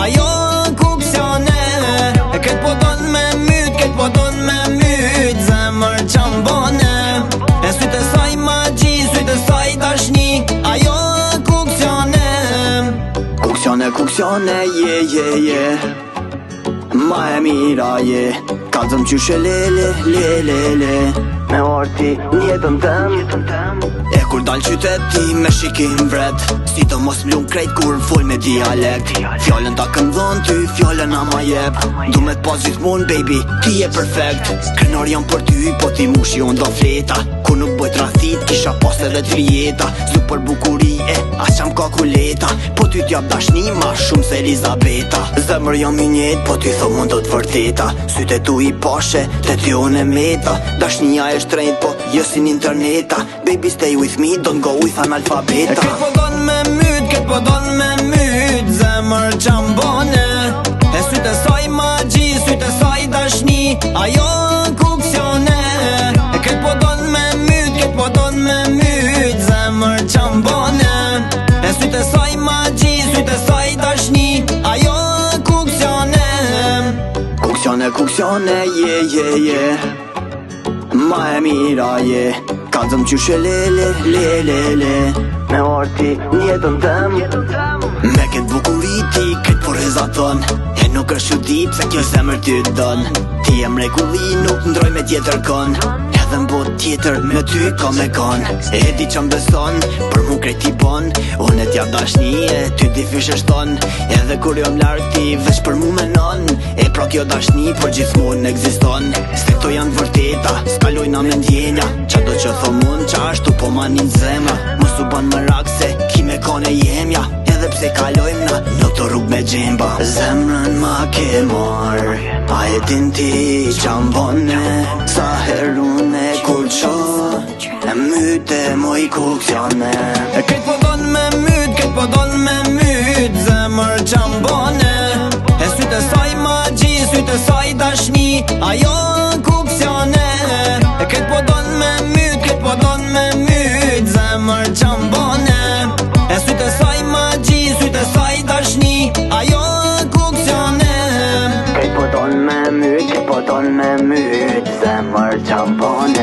ajo kuksione. Këtë po don me myt, këtë po don me myt, zemër qambone. E sytë e saj magji, sytë e saj dashni, ajo kuksione. Kuksione, je ma e mira je. Kallëzëm qyshe le me orti njetën tem. E kur dal qyteti me shikim vret, si të mos mlun krejt kur full me dialekt. Fjallën ta këndhon ty, fjallën ama jep. Du me t'pas gjithmon baby, ti je perfekt. Krenar jam për ty, po ti mush jon do fleta. Kur nuk bojt rathit, kisha pas edhe t'rijeta. Zlu për bukuri e, as qam kakuleta. Po ty t'jap dashni ma shumë se Elizabeta. Zemër jam i njet, po ty thom mund do t'vërteta. Syte tu i pashe, te t'jon e meta. Dashnia e shtrejt, po jo si n'interneta. Baby stay with me, don't go with analfabeta. Këtë po don me myt, këtë po don me myt, zemër qambone. E syte saj magji, syte saj dashni, ajo kuksione. Këtë po don me myt, këtë po don me myt, zemër qambone. E syte saj magji, syte saj dashni, ajo kuksione. Kuksione, je ma e mira je. Kallëzëm qyshe le me orti njetën tem. Me këtë bukuriti, këtë po rezaton. E nuk është që dip se kjo zemër ty don. Ti e mrekulli, nuk ndroj me tjetër kon. Edhe m'bot tjetër me ty ka me kon. E di që m'beson, për mu krejt i bon. Unë e t'ja dashni e ty di fysh e shton. Edhe kur jo m'larg ti veç për mu menon. E pra kjo dashni për gjithmonë ekziston. Se to janë vërteta, s'kalojna me ndjenja. Qa do që thom unë, qa ashtu po manin zemra. Mos u ban më rak se ki me kone jemja. Edhe pse kalojmë na në të rrug me gjemba. Zemrën ma ke marr, a e din ti qambone. Sa herune kur qo, e myte moj kuksione. Këtë po don me myt, këtë po don me myt, zemër qambone. E syte saj magji, syte saj dashni, ajo kuksione. Këtë po don me myt, këtë po don me myt, zemër qambone. E syte saj magji, syte saj dashni, ajo kuksione. Këtë po don me myt, këtë po don me myt, zemër qambone.